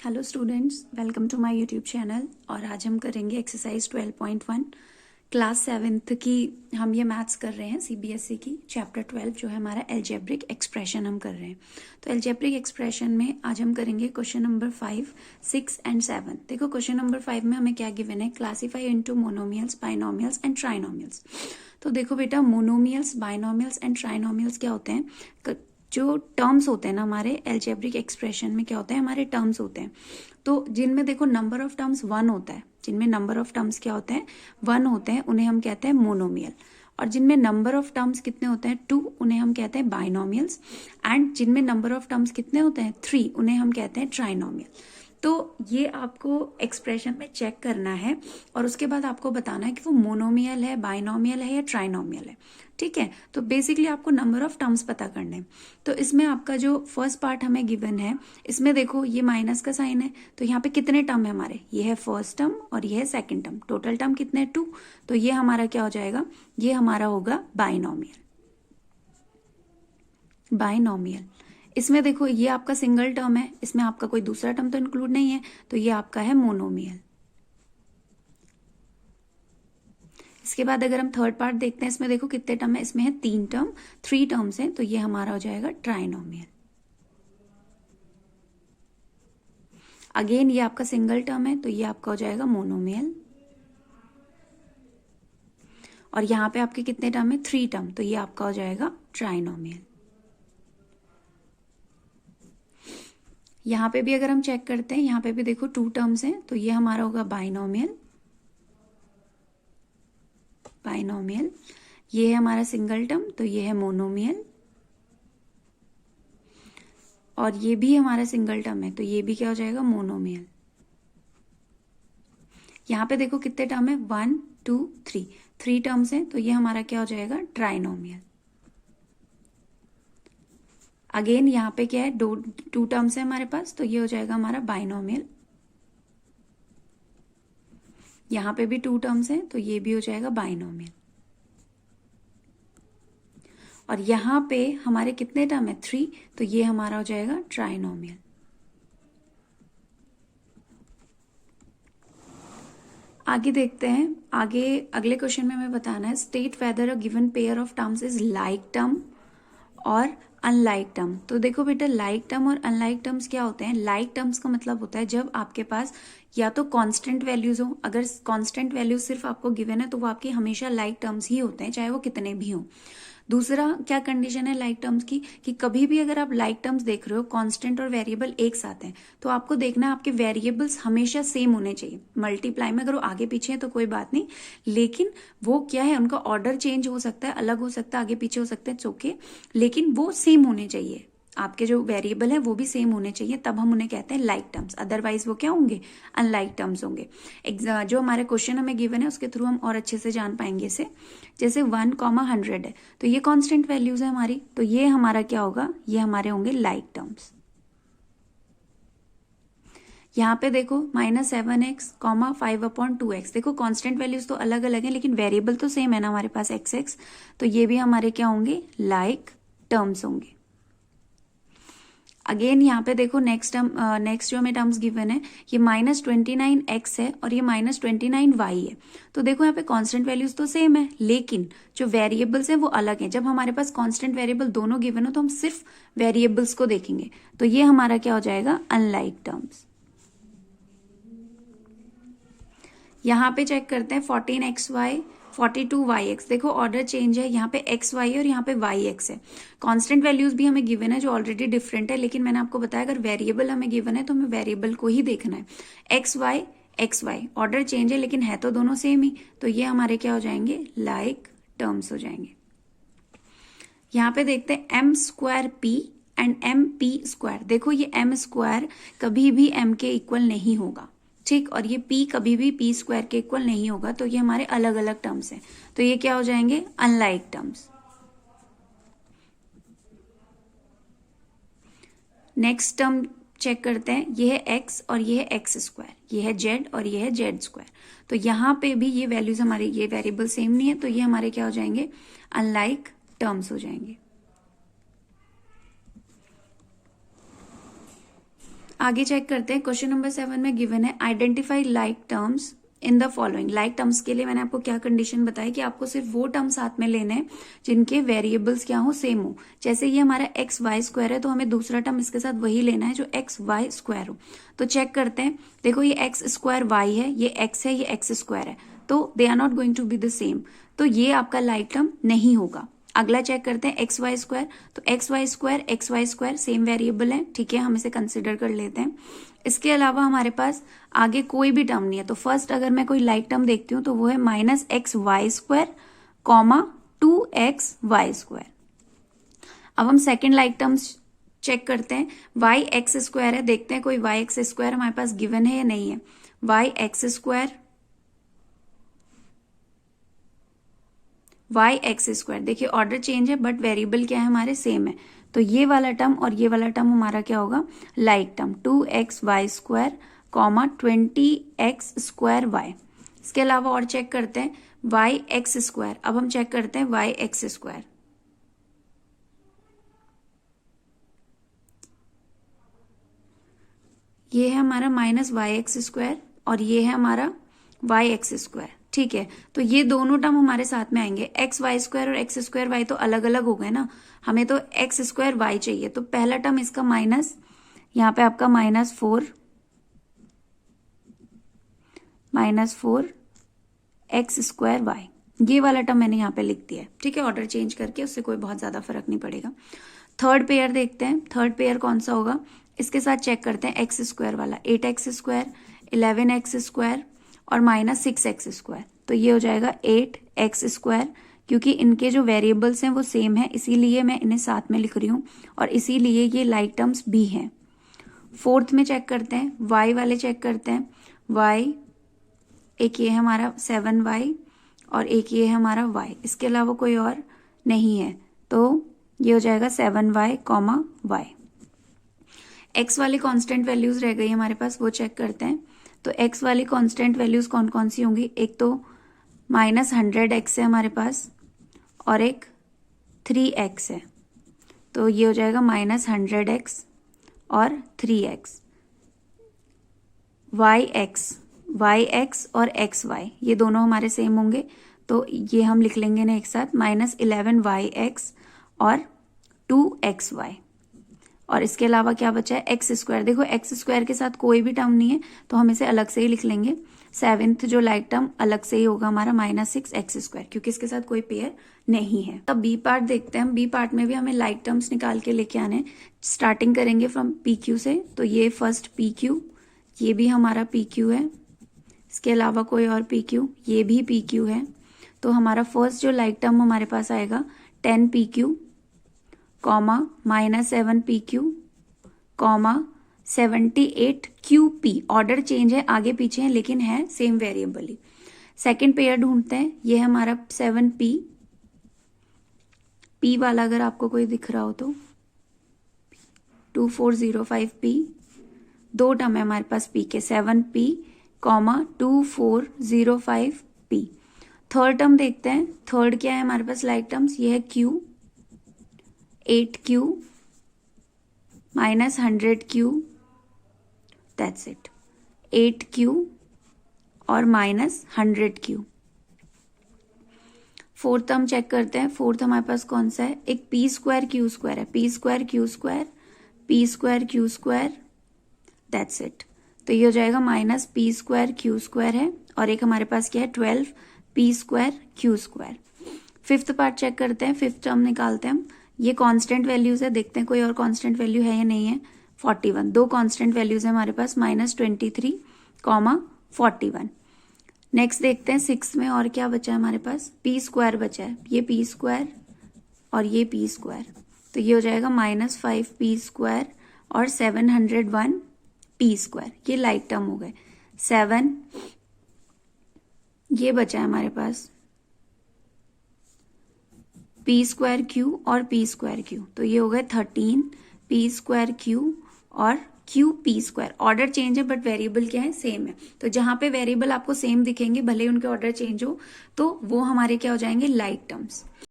Hello students, welcome to my YouTube channel. और आज हम करेंगे एक्सरसाइज 12.1 क्लास 7th की। हम ये मैथ्स कर रहे हैं सीबीएसई की चैप्टर 12 जो है हमारा एल्जेब्रिक एक्सप्रेशन हम कर रहे हैं। तो एल्जेब्रिक एक्सप्रेशन में आज हम करेंगे क्वेश्चन नंबर 5, 6 एंड 7। देखो क्वेश्चन नंबर 5 में हमें क्या गिवन है, classify into monomials, binomials and trinomials. तो देखो बेटा, मोनोमियल्स, बाइनोमियल्स एंड ट्राइनोमियल्स क्या होते हैं, जो टर्म्स होते हैं ना हमारे एल्जेब्रिक एक्सप्रेशन में, क्या होते हैं हमारे टर्म्स होते हैं। तो जिनमें देखो नंबर ऑफ टर्म्स 1 होता है, जिनमें नंबर ऑफ टर्म्स क्या होते हैं 1 होते हैं, उन्हें हम कहते हैं मोनोमियल। और जिनमें नंबर ऑफ टर्म्स कितने होते हैं 2, उन्हें हम कहते हैं बाइनोमियल्स। एंड जिनमें नंबर ऑफ टर्म्स कितने होते हैं 3, उन्हें हम कहते हैं ट्राइनोमियल। तो ये आपको एक्सप्रेशन में चेक करना है और उसके बाद आपको बताना है कि वो मोनोमियल है, बाइनोमियल है या ट्राइनोमियल है। ठीक है, तो बेसिकली आपको नंबर ऑफ टर्म्स पता करने हैं। तो इसमें आपका जो फर्स्ट पार्ट हमें गिवन है, इसमें देखो ये माइनस का साइन है, तो यहाँ पे कितने टर्म है हमारे, ये है फर्स्ट टर्म और ये है सेकंड टर्म। टोटल टर्म कितने 2, तो ये हमारा क्या हो जाएगा, ये हमारा होगा बाइनोमियल। बाइनोमियल इसमें देखो ये आपका सिंगल टर्म है, इसमें आपका कोई दूसरा टर्म तो इंक्लूड नहीं है, तो ये आपका है मोनोमियल। इसके बाद अगर हम थर्ड पार्ट देखते हैं, इसमें देखो कितने टर्म है, इसमें है 3 टर्म, 3 टर्म्स हैं, तो ये हमारा हो जाएगा ट्राइनोमियल। अगेन ये आपका सिंगल टर्म है, तो ये आपका हो जाएगा मोनोमियल। और यहां पे आपके कितने टर्म है 3 टर्म, तो ये आपका हो जाएगा ट्राइनोमियल। यहां पे भी अगर हम चेक करते हैं, यहां पे भी देखो 2 टर्म्स हैं, तो ये हमारा होगा बाइनोमियल। बाइनोमियल ये है हमारा सिंगल टर्म, तो ये है मोनोमियल। और ये भी हमारा सिंगल टर्म है, तो ये भी क्या हो जाएगा मोनोमियल। यहां पे देखो कितने टर्म है 1 2 3, 3 टर्म्स हैं, तो ये हमारा क्या हो जाएगा ट्राइनोमियल। अगेन यहाँ पे क्या है 2 टर्म्स है हमारे पास, तो ये हो जाएगा हमारा बाइनोमियल। यहाँ पे भी 2 टर्म्स हैं, तो ये भी हो जाएगा बाइनोमियल। और यहाँ पे हमारे कितने टर्म है 3, तो ये हमारा हो जाएगा ट्राइनोमियल। आगे देखते हैं, आगे अगले क्वेश्चन में हमें बताना है state whether a given pair of terms is like term और अनलाइक टर्म। तो देखो बेटा, लाइक टर्म और अनलाइक टर्म्स क्या होते हैं। लाइक टर्म्स का मतलब होता है जब आपके पास या तो कांस्टेंट वैल्यूज हो, अगर कांस्टेंट वैल्यूज सिर्फ आपको गिवन है तो वो आपके हमेशा लाइक टर्म्स ही होते हैं, चाहे वो कितने भी हों। दूसरा क्या कंडीशन है लाइक टर्म्स की, कि कभी भी अगर आप लाइक टर्म्स देख रहे हो, कांस्टेंट और वेरिएबल एक साथ हैं, तो आपको देखना है आपके वेरिएबल्स हमेशा सेम होने चाहिए। मल्टीप्लाई में अगर वो आगे पीछे है तो कोई बात नहीं, लेकिन वो क्या है, उनका ऑर्डर चेंज हो सकता है, अलग हो सकता है, आगे पीछे हो सकता है, चौके, लेकिन वो सेम होने चाहिए। आपके जो वेरिएबल है वो भी सेम होने चाहिए, तब हम उन्हें कहते हैं लाइक टर्म्स। अदरवाइज वो क्या होंगे, अनलाइक टर्म्स होंगे। जो हमारे क्वेश्चन हमें गिवन है उसके थ्रू हम और अच्छे से जान पाएंगे इसे। जैसे 1,100 है, तो ये कांस्टेंट वैल्यूज है हमारी, तो ये हमारा क्या होगा, ये हमारे होंगे लाइक टर्म्स। यहाँ पे देखो -7x, 5/2x, देखो कांस्टेंट वैल्यूज तो अलग अलग हैं, लेकिन वेरिएबल तो सेम है ना हमारे पास x, तो ये भी हमारे क्या होंगे, लाइक टर्म्स होंगे। अगेन यहाँ पे देखो नेक्स्ट जो हमें टर्म्स गिवन है, ये -29x है और ये -29y है। तो देखो यहाँ पे कांस्टेंट वैल्यूज तो सेम है, लेकिन जो वेरिएबल्स हैं वो अलग हैं। जब हमारे पास कांस्टेंट वेरिएबल दोनों गिवन हो तो हम सिर्फ वेरिएबल्स को देखेंगे, तो ये हमारा क्या हो जाएगा, अनलाइक टर्म्स। यहाँ पे चेक करते हैं 14xy, 42yx, देखो ऑर्डर चेंज है, यहाँ पे xy है और यहाँ पे yx है। कांस्टेंट वैल्यूज भी हमें गिवन है जो ऑलरेडी डिफरेंट है, लेकिन मैंने आपको बताया अगर वेरिएबल हमें गिवन है तो हमें वेरिएबल को ही देखना है। xy ऑर्डर चेंज है, लेकिन है तो दोनों सेम ही, तो ये हमारे क्या हो जाएंगे, लाइक टर्म्स हो जाएंगे। यहाँ पे देखते हैं m² एंड mp²। देखो ये m² कभी भी m के इक्वल नहीं होगा, ठीक, और ये p कभी भी p² के इक्वल नहीं होगा, तो ये हमारे अलग अलग टर्म्स हैं, तो ये क्या हो जाएंगे, unlike terms. Next term check करते हैं, ये है x और ये है x², ये है z और ये है z²। तो यहाँ पे भी ये वैल्यूज हमारे, ये वेरिएबल सेम नहीं है, तो ये हमारे क्या हो जाएंगे, अनलाइक टर्म्स हो जाएंगे। आगे चेक करते हैं। क्वेश्चन नंबर 7 में गिवन है identify like terms in the following. Like terms के लिए मैंने आपको क्या कंडीशन बताई कि आपको सिर्फ वो टर्म साथ में लेने हैं जिनके वेरिएबल्स क्या हो, सेम हो। जैसे ये हमारा एक्स वाई स्क्वायर है तो हमें दूसरा टर्म इसके साथ वही लेना है जो एक्स वाई स्क्वायर हो। तो चेक करते हैं। देखो ये एक्स स्क्वायर वाई है, ये एक्स है, ये एक्स स्क्वायर है, तो they are not going to be the same, तो ये आपका लाइक टर्म नहीं होगा। अगला चेक करते हैं एक्स वाई स्क्वायर। तो X Y square same variable है, ठीक है, हम इसे कंसिडर कर लेते हैं। इसके अलावा हमारे पास आगे कोई भी टर्म नहीं है। तो फर्स्ट अगर मैं कोई लाइक टर्म देखती हूँ तो वो है minus X Y square comma 2xy square. अब हम सेकेंड लाइक टर्म्स चेक करते हैं। वाई एक्स स्क्वायर है, देखते हैं कोई वाई एक्स स्क्वायर हमारे पास गिवन है या नहीं है। वाई एक्स स्क्वायर, देखिए ऑर्डर चेंज है बट वेरिएबल क्या है हमारे, सेम है। तो ये वाला टर्म और ये वाला टर्म हमारा क्या होगा, like term 2xy square comma 20x square Y. इसके अलावा और चेक करते हैं वाई एक्स स्क्वायर। अब हम चेक करते हैं वाई एक्स स्क्वायर। ये है हमारा माइनस वाई एक्स स्क्वायर और ये है हमारा वाई एक्स स्क्वायर, ठीक है। तो ये दोनों टर्म हमारे साथ में आएंगे। एक्स वाई स्क्वायर और एक्स स्क्वायर वाई तो अलग अलग हो गए ना, हमें तो एक्स स्क्वायर वाई चाहिए। तो पहला टर्म इसका माइनस, यहाँ पे आपका -4 एक्स स्क्वायर वाई, ये वाला टर्म मैंने यहाँ पे लिख दिया है, ठीक है, ऑर्डर चेंज करके, उससे कोई बहुत ज्यादा फर्क नहीं पड़ेगा। थर्ड पेयर देखते हैं। थर्ड पेयर कौन सा होगा, इसके साथ चेक करते हैं एक्स स्क्वायर वाला। 8x स्क्वायर, 11x स्क्वायर और -6x स्क्वायर, तो ये हो जाएगा 8x स्क्वायर। क्योंकि इनके जो वेरिएबल्स हैं वो सेम है, इसीलिए मैं इन्हें साथ में लिख रही हूँ और इसीलिए ये लाइक टर्म्स भी हैं। फोर्थ में चेक करते हैं, वाई वाले चेक करते हैं। वाई एक ये है हमारा 7y और एक ये है हमारा y, इसके अलावा कोई और नहीं है, तो ये हो जाएगा 7y कॉमा y। x वाली कांस्टेंट वैल्यूज रह गई हमारे पास, वो चेक करते हैं। तो x वाली कांस्टेंट वैल्यूज कौन कौन सी होंगी, एक तो -100x है हमारे पास और एक 3x है, तो ये हो जाएगा -100x और 3x। yx और xy ये दोनों हमारे सेम होंगे, तो ये हम लिख लेंगे ना एक साथ, -11yx और 2xy। और इसके अलावा क्या बचा है, एक्स स्क्वायर। देखो एक्स स्क्वायर के साथ कोई भी टर्म नहीं है तो हम इसे अलग से ही लिख लेंगे। सेवेंथ जो लाइक टर्म अलग से ही होगा हमारा -6x स्क्वायर, क्योंकि इसके साथ कोई पेयर नहीं है। अब बी पार्ट देखते हैं। बी पार्ट में भी हमें लाइक टर्म्स निकाल के लेके आने। स्टार्टिंग करेंगे फ्रॉम PQ से, तो ये फर्स्ट PQ, ये भी हमारा PQ है, इसके अलावा कोई और PQ, ये भी PQ है। तो हमारा फर्स्ट जो लाइक टर्म हमारे पास आएगा 10PQ comma -7PQ comma 78QP। Order change है, आगे पीछे है, लेकिन है सेम वेरिएबल ही। सेकेंड पेयर ढूंढते हैं, ये है हमारा 7P। P वाला अगर आपको कोई दिख रहा हो तो 2405P, दो टर्म है हमारे पास P के, 7P comma 2405P। Third term देखते हैं। थर्ड क्या है हमारे पास लाइक टर्म्स, ये है Q, 8Q -100Q, that's it, 8Q और -100Q। फोर्थ टर्म चेक करते हैं। फोर्थ हमारे पास कौन सा है, एक P स्क्वायर Q स्क्वायर है, P square Q square, P square Q square, that's it. तो ये हो जाएगा -P स्क्वायर Q स्क्वायर है और एक हमारे पास क्या है 12P square Q square. Fifth part check करते हैं। फिफ्थ टर्म निकालते हैं हम। ये कांस्टेंट वैल्यूज है, देखते हैं कोई और कांस्टेंट वैल्यू है या नहीं है। 41, दो कांस्टेंट वैल्यूज है हमारे पास, -23 कॉमा 41। नेक्स्ट देखते हैं सिक्स में और क्या बचा है हमारे पास, P स्क्वायर बचा है, ये P स्क्वायर और ये P स्क्वायर, तो ये हो जाएगा -5P स्क्वायर और 701P स्क्वायर। ये लाइक टर्म हो गए। 7 ये बचा है हमारे पास P स्क्वायर Q और P स्क्वायर Q, तो ये हो गए 13P स्क्वायर Q और QP स्क्वायर। ऑर्डर चेंज है बट वेरिएबल क्या है, सेम है। तो जहां पे वेरिएबल आपको सेम दिखेंगे भले उनके ऑर्डर चेंज हो, तो वो हमारे क्या हो जाएंगे, लाइक टर्म्स।